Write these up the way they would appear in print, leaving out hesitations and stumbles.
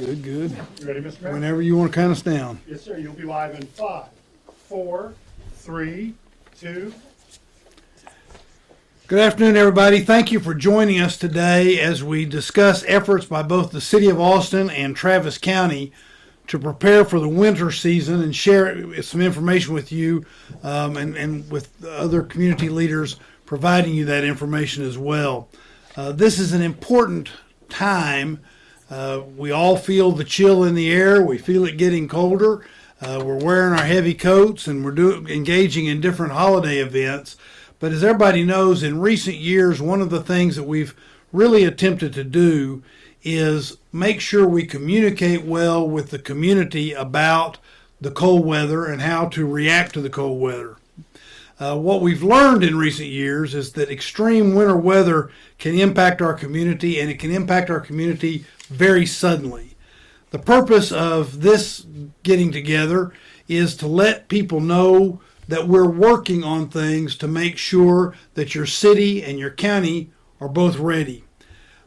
Good, good. You ready, Mr. Mayor? Whenever you want to count us down. Yes, sir. You'll be live in 5, 4, 3, 2. Good afternoon, everybody. Thank you for joining us today as we discuss efforts by both the City of Austin and Travis County to prepare for the winter season and share some information with you and with other community leaders providing you that information as well. This is an important time. We all feel the chill in the air. We feel it getting colder. We're wearing our heavy coats and we're engaging in different holiday events. But as everybody knows, in recent years, one of the things that we've really attempted to do is make sure we communicate well with the community about the cold weather and how to react to the cold weather. What we've learned in recent years is that extreme winter weather can impact our community, and it can impact our community very suddenly. The purpose of this getting together is to let people know that we're working on things to make sure that your city and your county are both ready.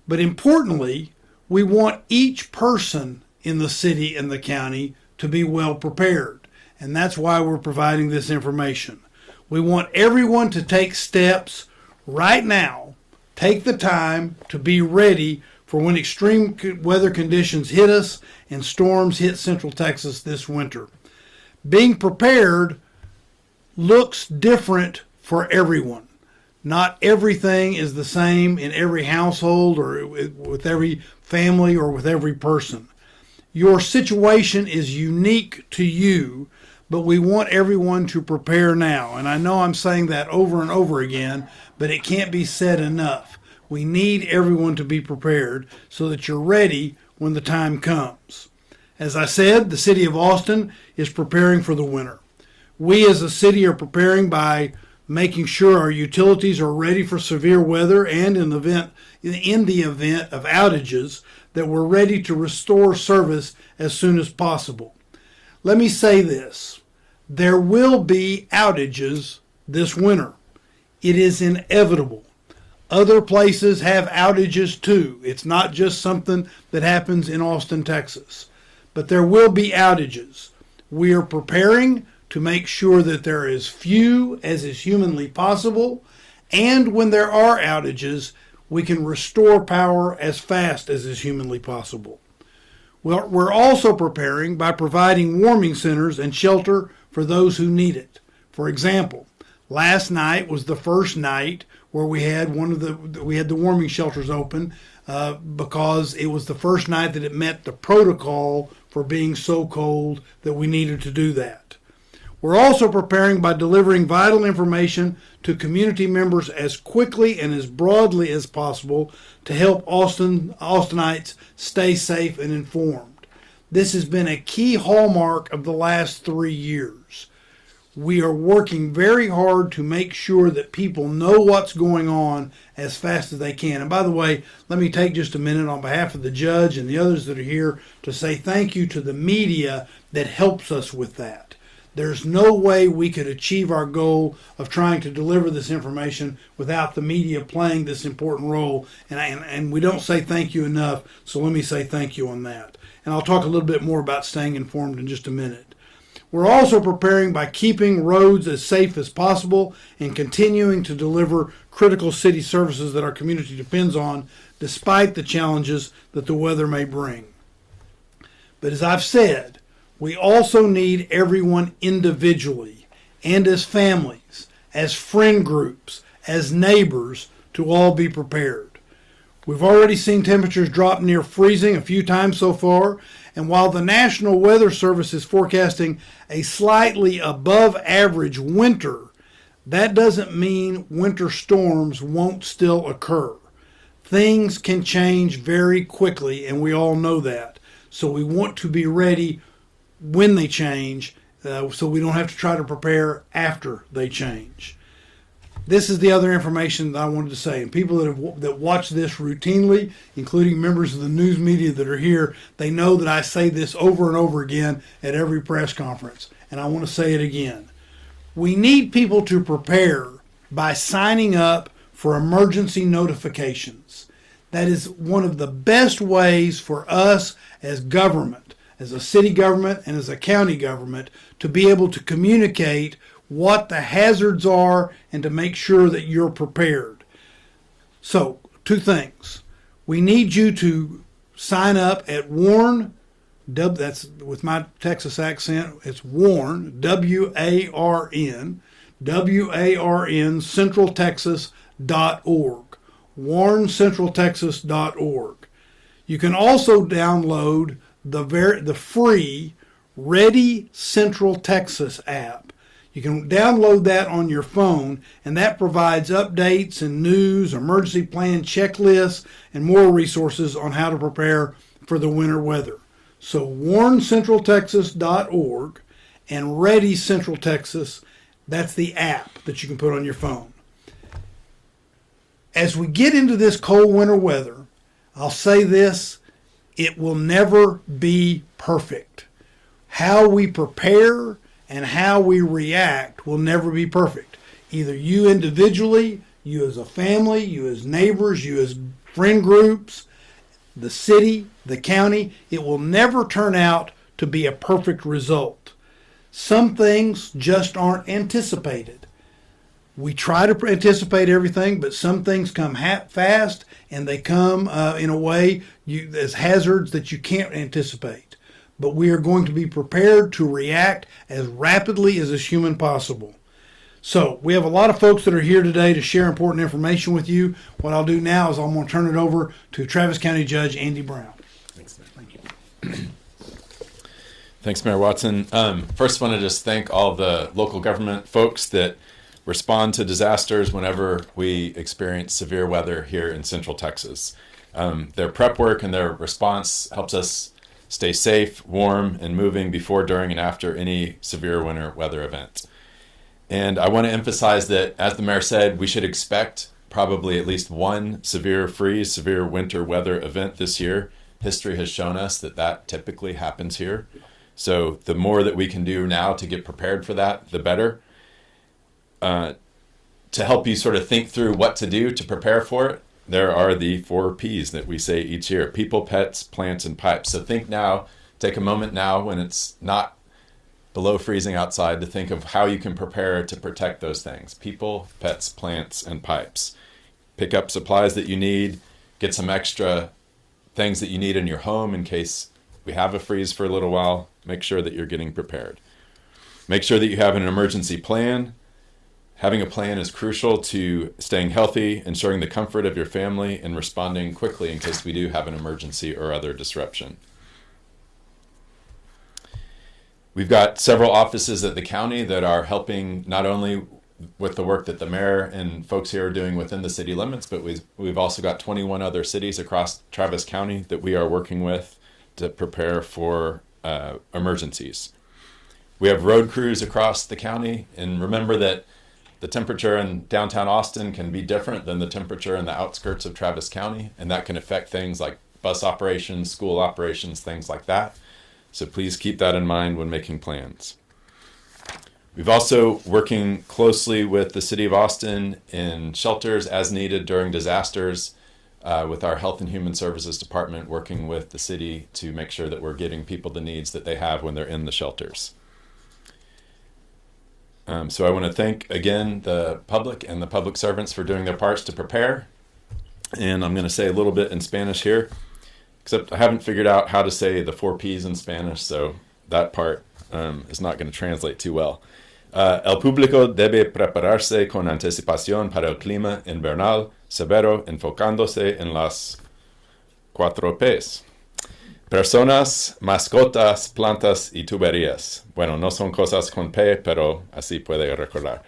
But importantly, we want each person in the city and the county to be well prepared, and that's why we're providing this information. We want everyone to take steps right now, take the time to be ready for when extreme weather conditions hit us and storms hit Central Texas this winter. Being prepared looks different for everyone. Not everything is the same in every household or with every family or with every person. Your situation is unique to you, but we want everyone to prepare now. And I know I'm saying that over and over again, but it can't be said enough. We need everyone to be prepared so that you're ready when the time comes. As I said, the City of Austin is preparing for the winter. We as a city are preparing by making sure our utilities are ready for severe weather, and in the event of outages, that we're ready to restore service as soon as possible. Let me say this. There will be outages this winter. It is inevitable. Other places have outages too. It's not just something that happens in Austin, Texas. But there will be outages. We are preparing to make sure that there is few as is humanly possible, and when there are outages, we can restore power as fast as is humanly possible. Well, we're also preparing by providing warming centers and shelter for those who need it. For example, last night was the first night where we had the warming shelters open because it was the first night that it met the protocol for being so cold that we needed to do that. We're also preparing by delivering vital information to community members as quickly and as broadly as possible to help Austinites stay safe and informed. This has been a key hallmark of the last 3 years. We are working very hard to make sure that people know what's going on as fast as they can. And by the way, let me take just a minute on behalf of the judge and the others that are here to say thank you to the media that helps us with that. There's no way we could achieve our goal of trying to deliver this information without the media playing this important role. And we don't say thank you enough, so let me say thank you on that. And I'll talk a little bit more about staying informed in just a minute. We're also preparing by keeping roads as safe as possible and continuing to deliver critical city services that our community depends on, despite the challenges that the weather may bring. But as I've said, we also need everyone individually and as families, as friend groups, as neighbors to all be prepared. We've already seen temperatures drop near freezing a few times so far, and while the National Weather Service is forecasting a slightly above average winter, that doesn't mean winter storms won't still occur. Things can change very quickly, and we all know that. So we want to be ready when they change, so we don't have to try to prepare after they change. This is the other information that I wanted to say. And people that watch this routinely, including members of the news media that are here, they know that I say this over and over again at every press conference. And I want to say it again. We need people to prepare by signing up for emergency notifications. That is one of the best ways for us as government, as a city government and as a county government, to be able to communicate what the hazards are and to make sure that you're prepared. So, two things. We need you to sign up at WARN, that's with my Texas accent, it's WARN, W-A-R-N, W-A-R-N, centraltexas.org, warncentraltexas.org. You can also download the free Ready Central Texas app. You can download that on your phone, and that provides updates and news, emergency plan checklists, and more resources on how to prepare for the winter weather. So warncentraltexas.org and Ready Central Texas, that's the app that you can put on your phone. As we get into this cold winter weather, I'll say this, it will never be perfect. How we prepare and how we react will never be perfect. Either you individually, you as a family, you as neighbors, you as friend groups, the city, the county, it will never turn out to be a perfect result. Some things just aren't anticipated. We try to anticipate everything, but some things come fast, and they come in a way as hazards that you can't anticipate. But we are going to be prepared to react as rapidly as is human possible. So we have a lot of folks that are here today to share important information with you. What I'll do now is I'm going to turn it over to Travis County Judge Andy Brown. Thanks, Mayor. Thank you. Thanks, Mayor Watson. First, I want to just thank all the local government folks that respond to disasters whenever we experience severe weather here in Central Texas. Their prep work and their response helps us stay safe, warm, and moving before, during, and after any severe winter weather event. And I want to emphasize that, as the mayor said, we should expect probably at least one severe freeze, severe winter weather event this year. History has shown us that that typically happens here. So the more that we can do now to get prepared for that, the better. To help you sort of think through what to do to prepare for it, there are the 4 Ps that we say each year: people, pets, plants, and pipes. So think now, take a moment now when it's not below freezing outside to think of how you can prepare to protect those things: people, pets, plants, and pipes. Pick up supplies that you need, get some extra things that you need in your home in case we have a freeze for a little while. Make sure that you're getting prepared. Make sure that you have an emergency plan. Having a plan is crucial to staying healthy, ensuring the comfort of your family, and responding quickly in case we do have an emergency or other disruption. We've got several offices at the county that are helping not only with the work that the mayor and folks here are doing within the city limits, but we've also got 21 other cities across Travis County that we are working with to prepare for emergencies. We have road crews across the county, and remember that the temperature in downtown Austin can be different than the temperature in the outskirts of Travis County, and that can affect things like bus operations, school operations, things like that. So please keep that in mind when making plans. We've also working closely with the City of Austin in shelters as needed during disasters, with our Health and Human Services Department working with the city to make sure that we're getting people the needs that they have when they're in the shelters. So I want to thank again the public and the public servants for doing their parts to prepare. And I'm going to say a little bit in Spanish here, except I haven't figured out how to say the 4 Ps in Spanish, so that part is not going to translate too well. El público debe prepararse con anticipación para el clima invernal severo, enfocándose en las 4 Ps. Personas, mascotas, plantas y tuberías. Bueno, no son cosas con P, pero así puede recordar.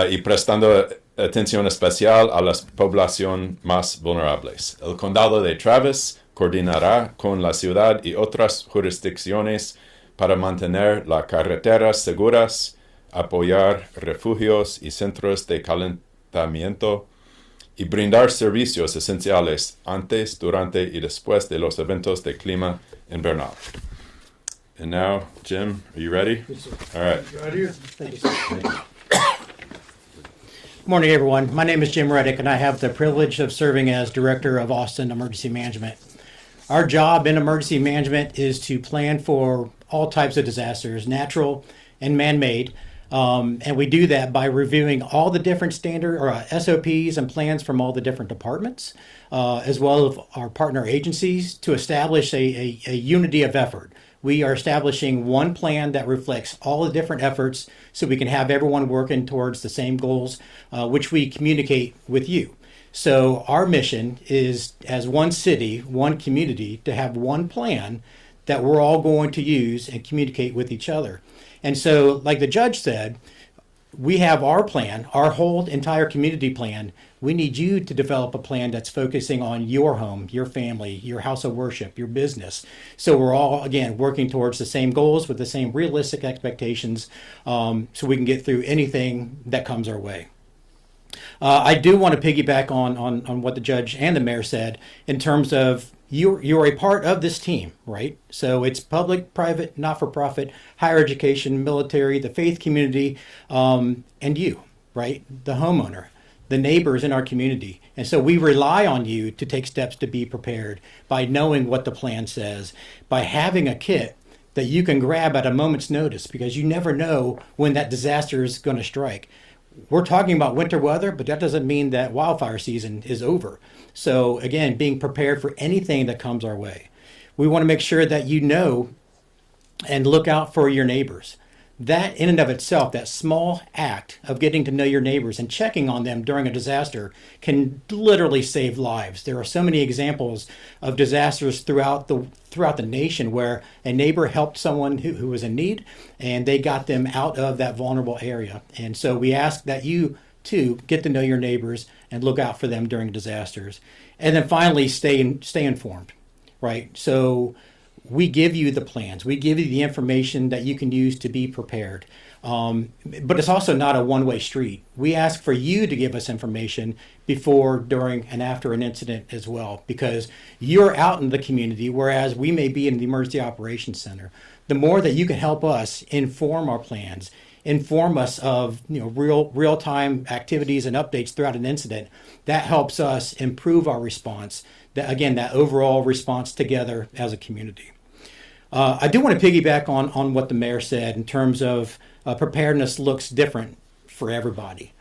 Y prestando atención especial a las poblaciones más vulnerables. El condado de Travis coordinará con la ciudad y otras jurisdicciones para mantener las carreteras seguras, apoyar refugios y centros de calentamiento, y brindar servicios esenciales antes, durante y después de los eventos de clima invernal. And now, Jim, are you ready? Yes, sir. All right. Right here. Thank you, sir. Morning, everyone. My name is Jim Reddick, and I have the privilege of serving as Director of Austin Emergency Management. Our job in emergency management is to plan for all types of disasters, natural and man-made, and we do that by reviewing all the different standard or SOPs and plans from all the different departments, as well as our partner agencies, to establish a unity of effort. We are establishing one plan that reflects all the different efforts so we can have everyone working towards the same goals, which we communicate with you. So our mission is, as one city, one community, to have one plan that we're all going to use and communicate with each other. And so, like the judge said, we have our plan, our whole entire community plan. We need you to develop a plan that's focusing on your home, your family, your house of worship, your business. So we're all, again, working towards the same goals with the same realistic expectations, so we can get through anything that comes our way. I do want to piggyback on what the judge and the mayor said in terms of you're a part of this team, right? So it's public, private, not-for-profit, higher education, military, the faith community, and you, right? The homeowner, the neighbors in our community. And so we rely on you to take steps to be prepared by knowing what the plan says, by having a kit that you can grab at a moment's notice, because you never know when that disaster is going to strike. We're talking about winter weather, but that doesn't mean that wildfire season is over. So again, being prepared for anything that comes our way. We want to make sure that you know and look out for your neighbors. That in and of itself, that small act of getting to know your neighbors and checking on them during a disaster can literally save lives. There are so many examples of disasters throughout the nation where a neighbor helped someone who was in need and they got them out of that vulnerable area. And so we ask that you too get to know your neighbors and look out for them during disasters. And then finally, stay informed, right? So we give you the plans. We give you the information that you can use to be prepared. But it's also not a one-way street. We ask for you to give us information before, during, and after an incident as well, because you're out in the community, whereas we may be in the Emergency Operations Center. The more that you can help us inform our plans, inform us of real-time activities and updates throughout an incident, that helps us improve our response. That overall response together as a community. I do want to piggyback on what the mayor said in terms of preparedness looks different for everybody.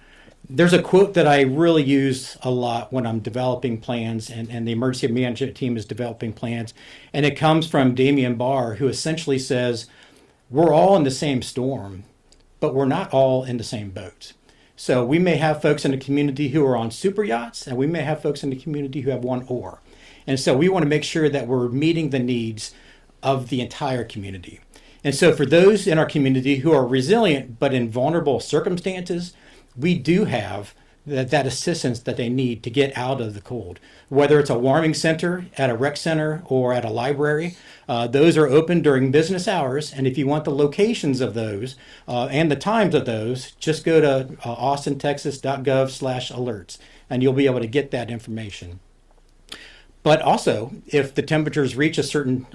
There's a quote that I really use a lot when I'm developing plans and the emergency management team is developing plans. And it comes from Damian Barr, who essentially says, we're all in the same storm, but we're not all in the same boat. So we may have folks in the community who are on super yachts, and we may have folks in the community who have one oar. And so we want to make sure that we're meeting the needs of the entire community. And so for those in our community who are resilient but in vulnerable circumstances, we do have that assistance that they need to get out of the cold. Whether it's a warming center, at a rec center, or at a library, those are open during business hours. And if you want the locations of those and the times of those, just go to austintexas.gov/alerts, and you'll be able to get that information. But also, if the temperatures reach a certain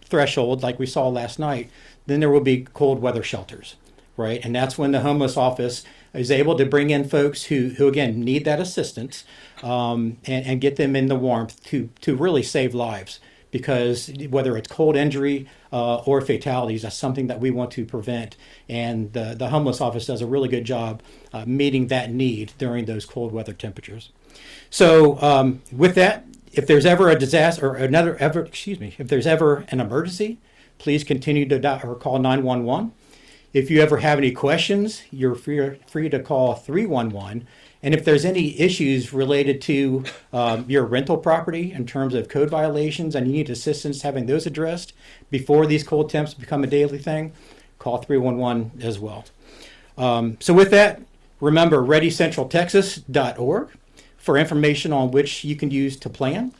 threshold, like we saw last night, then there will be cold weather shelters, right? And that's when the homeless office is able to bring in folks who again, need that assistance and get them in the warmth to really save lives. Because whether it's cold injury or fatalities, that's something that we want to prevent. And the homeless office does a really good job meeting that need during those cold weather temperatures. So with that, if there's ever a disaster or if there's ever an emergency, please continue to call 911. If you ever have any questions, you're free to call 311. And if there's any issues related to your rental property in terms of code violations and you need assistance having those addressed before these cold temps become a daily thing, call 311 as well. So with that, remember readycentraltexas.org for information on which you can use to plan,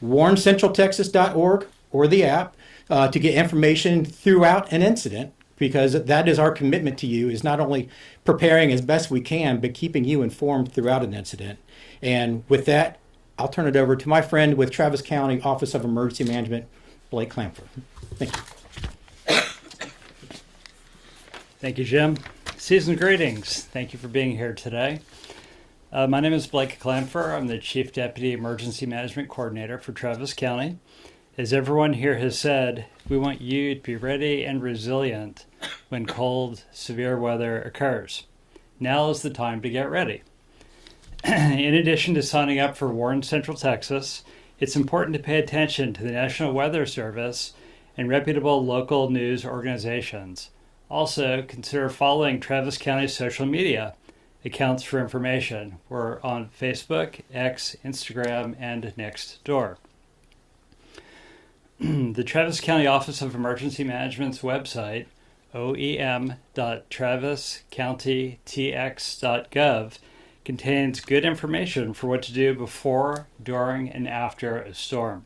warncentraltexas.org or the app to get information throughout an incident, because that is our commitment to you, is not only preparing as best we can, but keeping you informed throughout an incident. And with that, I'll turn it over to my friend with Travis County Office of Emergency Management, Blake Clamford. Thank you. Thank you, Jim. Season's greetings. Thank you for being here today. My name is Blake Clanfer. I'm the Chief Deputy Emergency Management Coordinator for Travis County. As everyone here has said, we want you to be ready and resilient when cold, severe weather occurs. Now is the time to get ready. In addition to signing up for Warren Central Texas, it's important to pay attention to the National Weather Service and reputable local news organizations. Also, consider following Travis County's social media accounts for information. We're on Facebook, X, Instagram, and Nextdoor. The Travis County Office of Emergency Management's website, oem.traviscountytx.gov, contains good information for what to do before, during, and after a storm.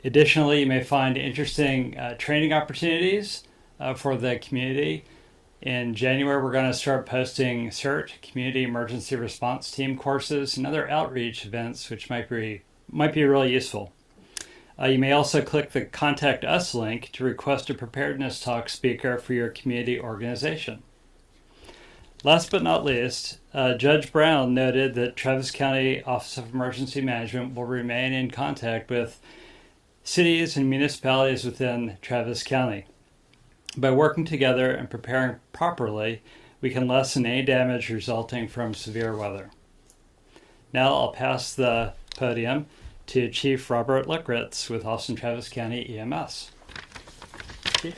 Additionally, you may find interesting training opportunities for the community. In January, we're going to start posting CERT, Community Emergency Response Team courses, and other outreach events, which might be really useful. You may also click the Contact Us link to request a preparedness talk speaker for your community organization. Last but not least, Judge Brown noted that Travis County Office of Emergency Management will remain in contact with cities and municipalities within Travis County. By working together and preparing properly, we can lessen any damage resulting from severe weather. Now I'll pass the podium to Chief Robert Lickritz with Austin Travis County EMS. Chief.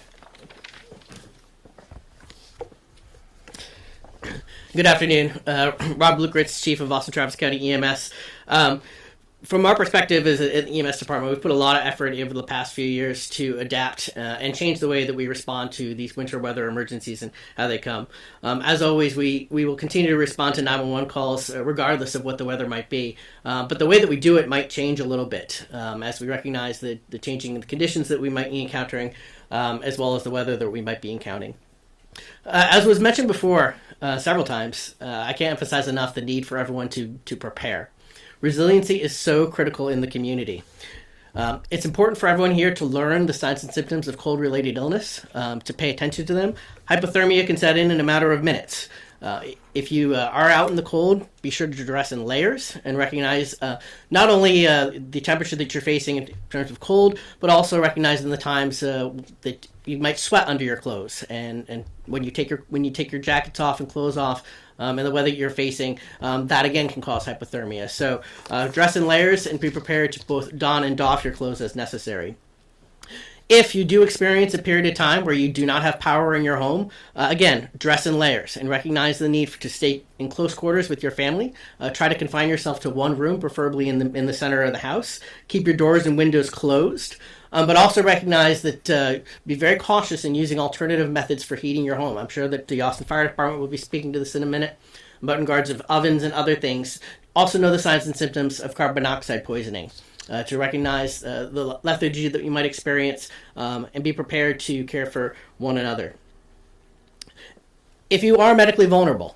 Good afternoon. Rob Lickritz, Chief of Austin Travis County EMS. From our perspective as an EMS department, we've put a lot of effort over the past few years to adapt and change the way that we respond to these winter weather emergencies and how they come. As always, we will continue to respond to 911 calls regardless of what the weather might be. But the way that we do it might change a little bit as we recognize the changing conditions that we might be encountering as well as the weather that we might be encountering. As was mentioned before several times, I can't emphasize enough the need for everyone to prepare. Resiliency is so critical in the community. It's important for everyone here to learn the signs and symptoms of cold-related illness, to pay attention to them. Hypothermia can set in a matter of minutes. If you are out in the cold, be sure to dress in layers and recognize not only the temperature that you're facing in terms of cold, but also recognizing the times that you might sweat under your clothes. And when you take your jackets off and clothes off, and the weather you're facing, that again can cause hypothermia. So dress in layers and be prepared to both don and doff your clothes as necessary. If you do experience a period of time where you do not have power in your home, again, dress in layers and recognize the need to stay in close quarters with your family. Try to confine yourself to one room, preferably in the center of the house. Keep your doors and windows closed. But also recognize that be very cautious in using alternative methods for heating your home. I'm sure that the Austin Fire Department will be speaking to this in a minute, but in regards of ovens and other things, also know the signs and symptoms of carbon monoxide poisoning. To recognize the lethargy that you might experience and be prepared to care for one another. If you are medically vulnerable,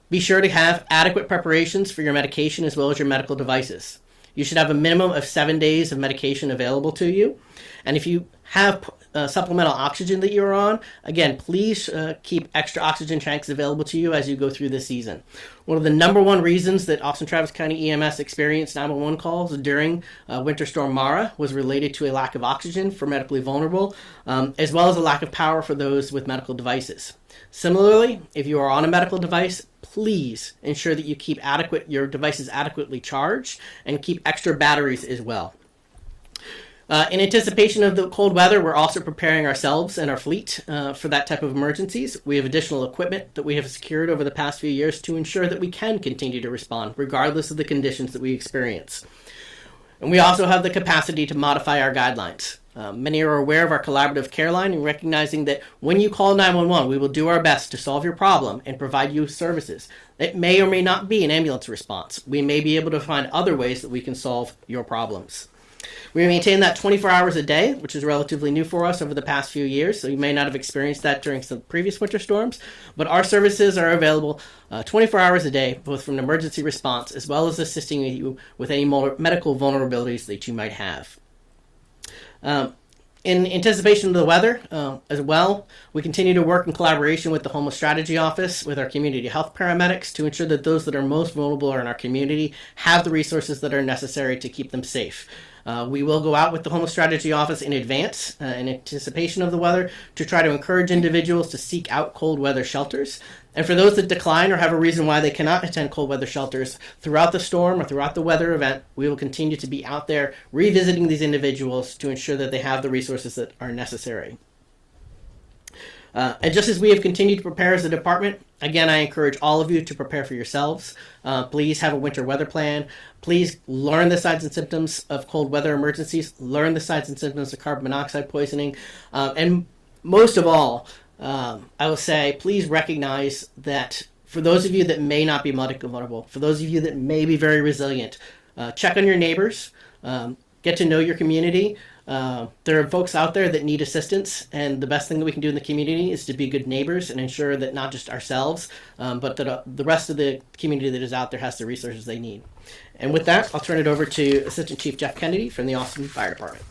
be sure to have adequate preparations for your medication as well as your medical devices. You should have a minimum of 7 days of medication available to you. And if you have supplemental oxygen that you're on, again, please keep extra oxygen tanks available to you as you go through this season. One of the number one reasons that Austin Travis County EMS experienced 911 calls during Winter Storm Mara was related to a lack of oxygen for medically vulnerable, as well as a lack of power for those with medical devices. Similarly, if you are on a medical device, please ensure that you keep your devices adequately charged and keep extra batteries as well. In anticipation of the cold weather, we're also preparing ourselves and our fleet for that type of emergencies. We have additional equipment that we have secured over the past few years to ensure that we can continue to respond regardless of the conditions that we experience. And we also have the capacity to modify our guidelines. Many are aware of our collaborative care line and recognizing that when you call 911, we will do our best to solve your problem and provide you services. It may or may not be an ambulance response. We may be able to find other ways that we can solve your problems. We maintain that 24 hours a day, which is relatively new for us over the past few years, so you may not have experienced that during some previous winter storms, but our services are available 24 hours a day, both from an emergency response as well as assisting you with any medical vulnerabilities that you might have. In anticipation of the weather as well, we continue to work in collaboration with the Homeless Strategy Office, with our community health paramedics, to ensure that those that are most vulnerable in our community have the resources that are necessary to keep them safe. We will go out with the Homeless Strategy Office in advance, in anticipation of the weather, to try to encourage individuals to seek out cold weather shelters. And for those that decline or have a reason why they cannot attend cold weather shelters throughout the storm or throughout the weather event, we will continue to be out there revisiting these individuals to ensure that they have the resources that are necessary. And just as we have continued to prepare as a department, again, I encourage all of you to prepare for yourselves. Please have a winter weather plan. Please learn the signs and symptoms of cold weather emergencies. Learn the signs and symptoms of carbon monoxide poisoning. And most of all, I will say, please recognize that for those of you that may not be medically vulnerable, for those of you that may be very resilient, check on your neighbors, get to know your community. There are folks out there that need assistance, and the best thing that we can do in the community is to be good neighbors and ensure that not just ourselves, but that the rest of the community that is out there has the resources they need. And with that, I'll turn it over to Assistant Chief Jeff Kennedy from the Austin Fire Department.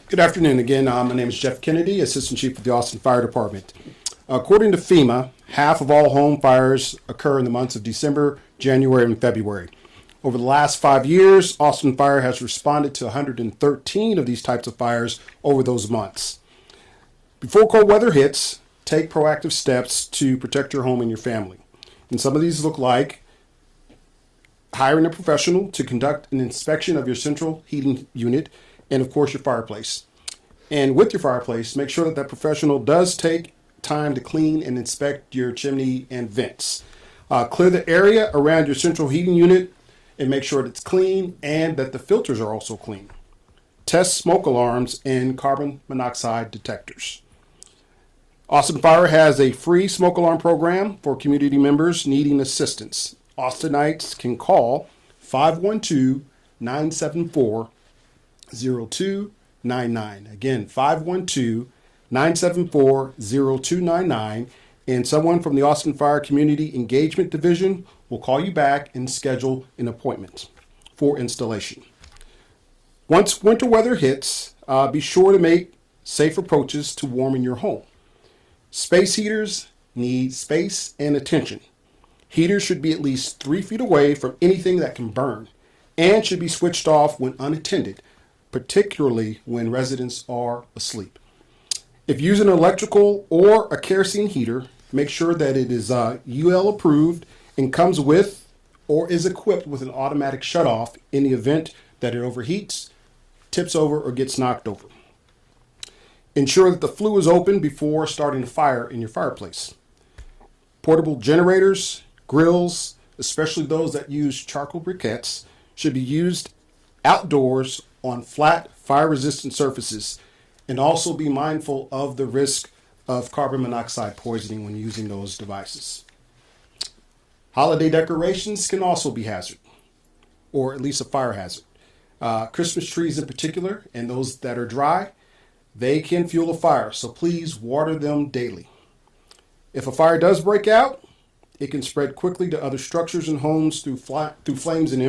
Good afternoon again. My name is Jeff Kennedy, Assistant Chief of the Austin Fire Department. According to FEMA, half of all home fires occur in the months of December, January, and February. Over the last 5 years, Austin Fire has responded to 113 of these types of fires over those months. Before cold weather hits, take proactive steps to protect your home and your family. And some of these look like hiring a professional to conduct an inspection of your central heating unit and, of course, your fireplace. And with your fireplace, make sure that that professional does take time to clean and inspect your chimney and vents. Clear the area around your central heating unit and make sure that it's clean and that the filters are also clean. Test smoke alarms and carbon monoxide detectors. Austin Fire has a free smoke alarm program for community members needing assistance. Austinites can call 512-974-0299. Again, 512-974-0299, and someone from the Austin Fire Community Engagement Division will call you back and schedule an appointment for installation. Once winter weather hits, be sure to make safe approaches to warming your home. Space heaters need space and attention. Heaters should be at least 3 feet away from anything that can burn and should be switched off when unattended, particularly when residents are asleep. If using an electrical or a kerosene heater, make sure that it is UL approved and comes with or is equipped with an automatic shutoff in the event that it overheats, tips over, or gets knocked over. Ensure that the flue is open before starting a fire in your fireplace. Portable generators, grills, especially those that use charcoal briquettes, should be used outdoors on flat, fire-resistant surfaces, and also be mindful of the risk of carbon monoxide poisoning when using those devices. Holiday decorations can also be hazard, or at least a fire hazard. Christmas trees in particular, and those that are dry, they can fuel a fire, so please water them daily. If a fire does break out, it can spread quickly to other structures and homes through flames and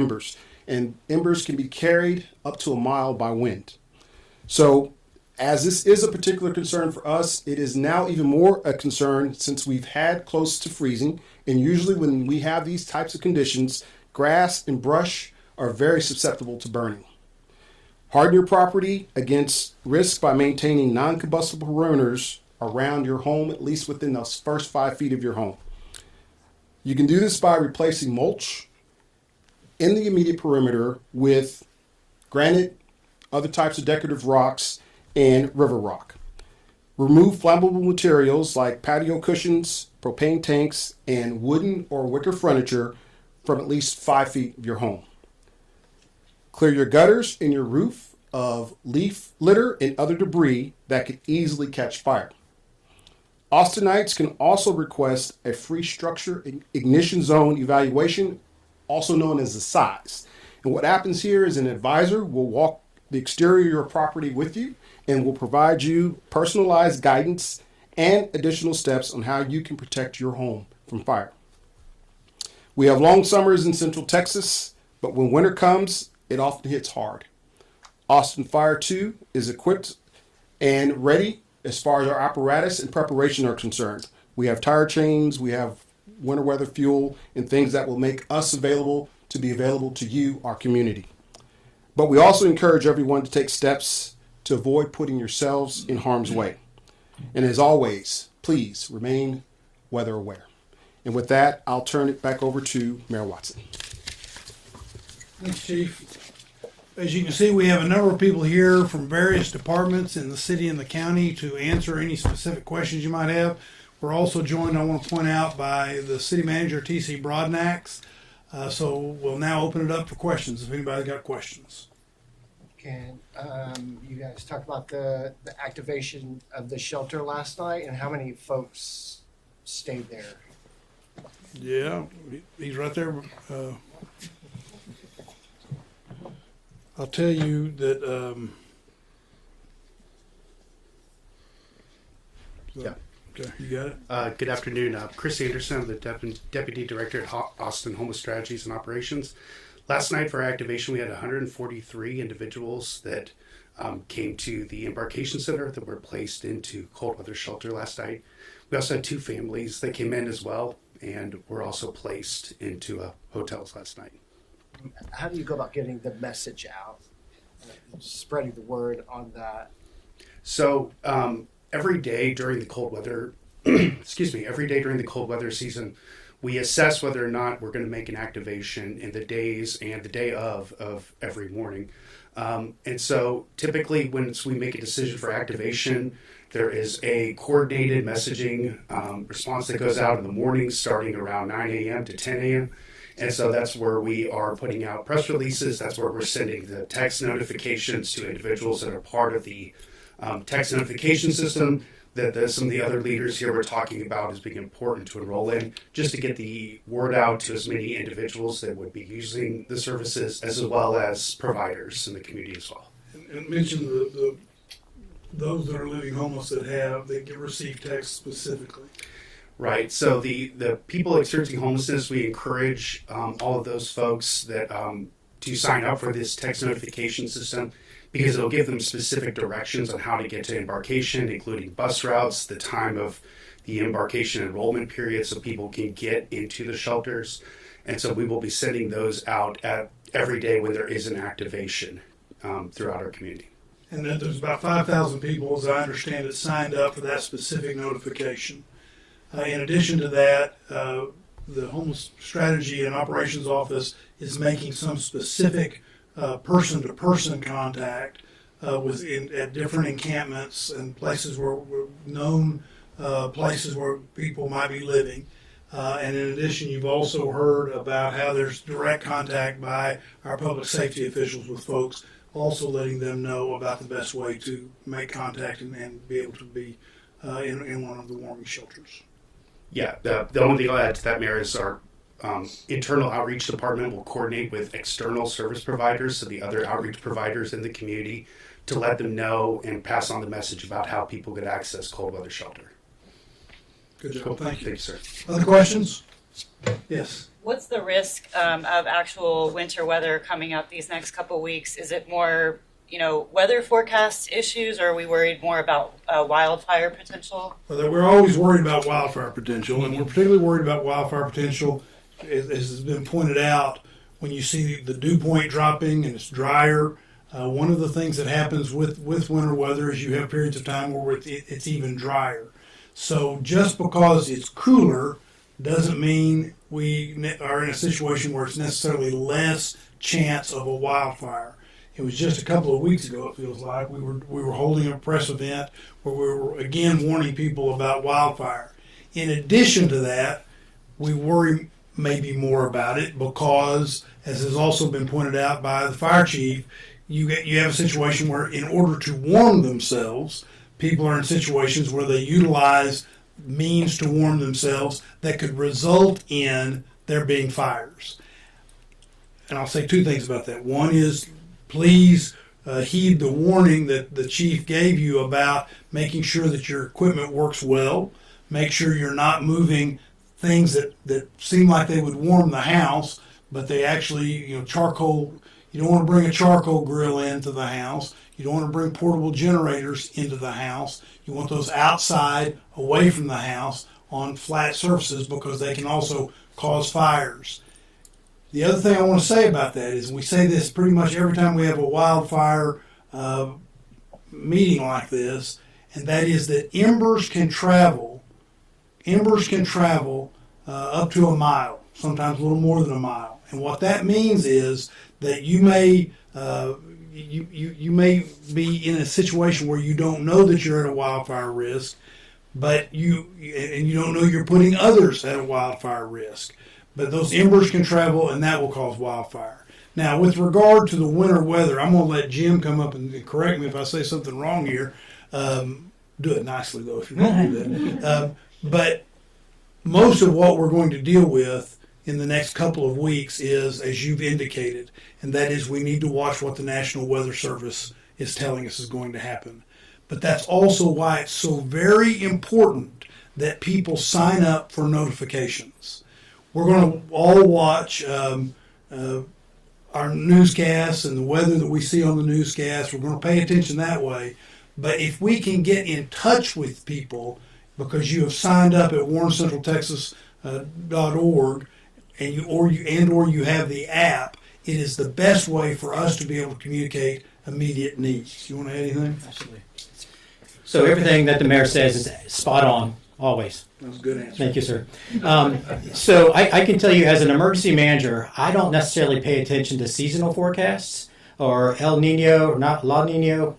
embers can be carried up to a mile by wind. So, as this is a particular concern for us, it is now even more a concern since we've had close to freezing, and usually when we have these types of conditions, grass and brush are very susceptible to burning. Harden your property against risk by maintaining non-combustible perimeters around your home, at least within those first 5 feet of your home. You can do this by replacing mulch in the immediate perimeter with granite, other types of decorative rocks, and river rock. Remove flammable materials like patio cushions, propane tanks, and wooden or wicker furniture from at least 5 feet of your home. Clear your gutters and your roof of leaf litter and other debris that could easily catch fire. Austinites can also request a free structure ignition zone evaluation, also known as the size. And what happens here is an advisor will walk the exterior of your property with you and will provide you personalized guidance and additional steps on how you can protect your home from fire. We have long summers in Central Texas, but when winter comes, it often hits hard. Austin Fire 2 is equipped and ready as far as our apparatus and preparation are concerned. We have tire chains, we have winter weather fuel, and things that will make us available to be available to you, our community. But we also encourage everyone to take steps to avoid putting yourselves in harm's way. And as always, please remain weather aware. And with that, I'll turn it back over to Mayor Watson. Thanks, Chief. As you can see, we have a number of people here from various departments in the city and the county to answer any specific questions you might have. We're also joined, I want to point out, by the city manager, T.C. Broadnax. So we'll now open it up for questions if anybody's got questions. Can you guys talk about the activation of the shelter last night and how many folks stayed there? Yeah, he's right there. I'll tell you that. Yeah. Okay, you got it. Good afternoon. Chris Anderson, the Deputy Director at Austin Homeless Strategies and Operations. Last night for our activation, we had 143 individuals that came to the embarkation center that were placed into cold weather shelter last night. We also had 2 families that came in as well and were also placed into hotels last night. How do you go about getting the message out, spreading the word on that? So every day during the cold weather, every day during the cold weather season, we assess whether or not we're going to make an activation in the days and the day of every morning. And so typically once we make a decision for activation, there is a coordinated messaging response that goes out in the morning starting around 9 a.m. to 10 a.m. And so that's where we are putting out press releases. That's where we're sending the text notifications to individuals that are part of the text notification system that some of the other leaders here were talking about as being important to enroll in, just to get the word out to as many individuals that would be using the services as well as providers in the community as well. And mention those that are living homeless that get receive text specifically. Right. So the people experiencing homelessness, we encourage all of those folks that to sign up for this text notification system, because it'll give them specific directions on how to get to embarkation, including bus routes, the time of the embarkation enrollment period so people can get into the shelters. And so we will be sending those out every day when there is an activation throughout our community. And then there's about 5,000 people, as I understand it, signed up for that specific notification. In addition to that, the Homeless Strategy and Operations Office is making some specific person-to-person contact at different encampments and places where known places where people might be living. And in addition, you've also heard about how there's direct contact by our public safety officials with folks, also letting them know about the best way to make contact and be able to be in one of the warming shelters. Yeah, the only thing I'll add to that, Mayor, is our internal outreach department will coordinate with external service providers, so the other outreach providers in the community, to let them know and pass on the message about how people could access cold weather shelter. Good job. Thank you. Thank you, sir. Other questions? Yes. What's the risk of actual winter weather coming up these next couple of weeks? Is it more, weather forecast issues, or are we worried more about wildfire potential? Well, we're always worried about wildfire potential, and we're particularly worried about wildfire potential, as has been pointed out, when you see the dew point dropping and it's drier. One of the things that happens with winter weather is you have periods of time where it's even drier. So just because it's cooler doesn't mean we are in a situation where it's necessarily less chance of a wildfire. It was just a couple of weeks ago, it feels like, we were holding a press event where we were again warning people about wildfire. In addition to that, we worry maybe more about it because, as has also been pointed out by the fire chief, you have a situation where in order to warm themselves, people are in situations where they utilize means to warm themselves that could result in there being fires. And I'll say two things about that. One is, please heed the warning that the chief gave you about making sure that your equipment works well. Make sure you're not moving things that seem like they would warm the house, but they actually, charcoal You don't want to bring a charcoal grill into the house. You don't want to bring portable generators into the house. You want those outside, away from the house, on flat surfaces, because they can also cause fires. The other thing I want to say about that is, we say this pretty much every time we have a wildfire meeting like this, and that is that embers can travel up to a mile, sometimes a little more than a mile. And what that means is that you may you may be in a situation where you don't know that you're at a wildfire risk, but you don't know you're putting others at a wildfire risk. But those embers can travel, and that will cause wildfire. Now, with regard to the winter weather, I'm going to let Jim come up and correct me if I say something wrong here. Do it nicely, though, if you don't do that. But most of what we're going to deal with in the next couple of weeks is, as you've indicated, and that is we need to watch what the National Weather Service is telling us is going to happen. But that's also why it's so very important that people sign up for notifications. We're going to all watch our newscasts and the weather that we see on the newscasts. We're going to pay attention that way. But if we can get in touch with people, because you have signed up at warncentraltexas.org and you have the app, it is the best way for us to be able to communicate immediate needs. You want to add anything? Absolutely. So everything that the mayor says is spot on, always. That was a good answer. Thank you, sir. So I can tell you, as an emergency manager, I don't necessarily pay attention to seasonal forecasts or El Nino or not La Nino.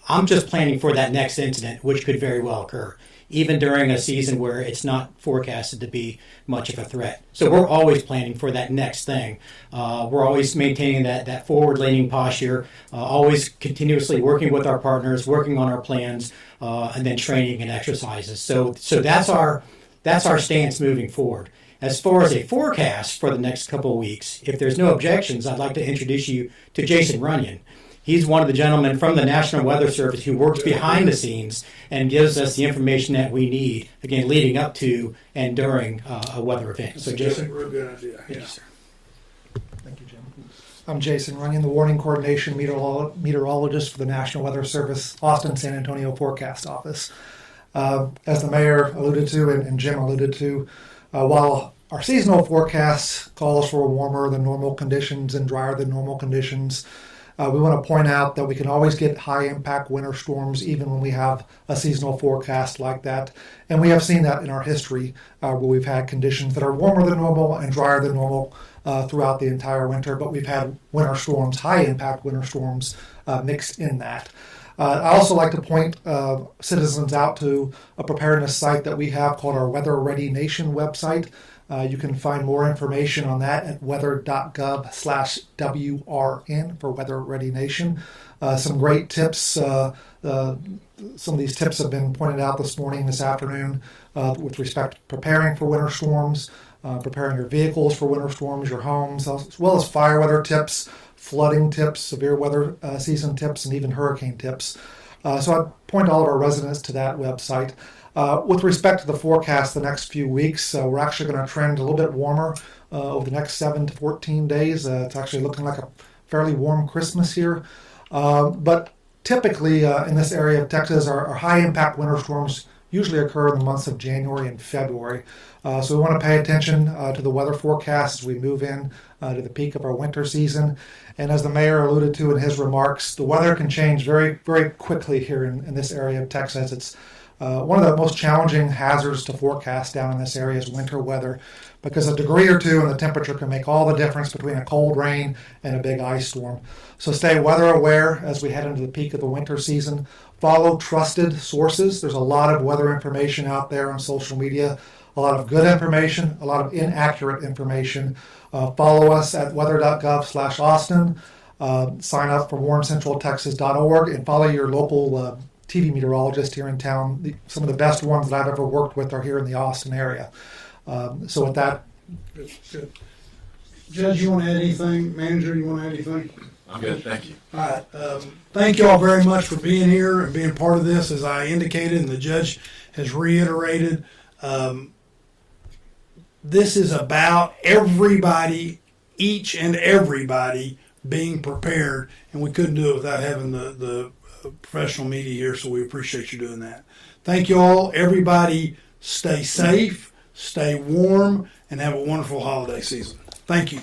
I'm just planning for that next incident, which could very well occur, even during a season where it's not forecasted to be much of a threat. So we're always planning for that next thing. We're always maintaining that forward-leaning posture, always continuously working with our partners, working on our plans, and then training and exercises. So that's our stance moving forward. As far as a forecast for the next couple of weeks, if there's no objections, I'd like to introduce you to Jason Runyon. He's one of the gentlemen from the National Weather Service who works behind the scenes and gives us the information that we need, again, leading up to and during a weather event. So, Jason. Real good idea. Thank you, sir. Thank you, Jim. I'm Jason Runyon, the Warning Coordination Meteorologist for the National Weather Service Austin San Antonio Forecast Office. As the mayor alluded to and Jim alluded to, while our seasonal forecast calls for warmer than normal conditions and drier than normal conditions, we want to point out that we can always get high-impact winter storms even when we have a seasonal forecast like that. And we have seen that in our history where we've had conditions that are warmer than normal and drier than normal throughout the entire winter, but we've had winter storms, high-impact winter storms mixed in that. I also like to point citizens out to a preparedness site that we have called our Weather Ready Nation website. You can find more information on that at weather.gov/WRN for Weather Ready Nation. Some great tips. Some of these tips have been pointed out this afternoon, with respect to preparing for winter storms, preparing your vehicles for winter storms, your homes, as well as fire weather tips, flooding tips, severe weather season tips, and even hurricane tips. So I'd point all of our residents to that website. With respect to the forecast the next few weeks, we're actually going to trend a little bit warmer over the next 7 to 14 days. It's actually looking like a fairly warm Christmas here. But typically in this area of Texas, our high-impact winter storms usually occur in the months of January and February. So we want to pay attention to the weather forecast as we move in to the peak of our winter season. And as the mayor alluded to in his remarks, the weather can change very, very quickly here in this area of Texas. It's one of the most challenging hazards to forecast down in this area is winter weather, because a degree or two in the temperature can make all the difference between a cold rain and a big ice storm. So stay weather aware as we head into the peak of the winter season. Follow trusted sources. There's a lot of weather information out there on social media, a lot of good information, a lot of inaccurate information. Follow us at weather.gov/Austin. Sign up for warncentraltexas.org and follow your local TV meteorologist here in town. Some of the best ones that I've ever worked with are here in the Austin area. So with that, good. Judge, you want to add anything? Manager, you want to add anything? I'm good, thank you. All right. Thank you all very much for being here and being part of this. As I indicated and the judge has reiterated, this is about everybody, each and everybody being prepared, and we couldn't do it without having the professional media here, so we appreciate you doing that. Thank you all. Everybody stay safe, stay warm, and have a wonderful holiday season. Thank you.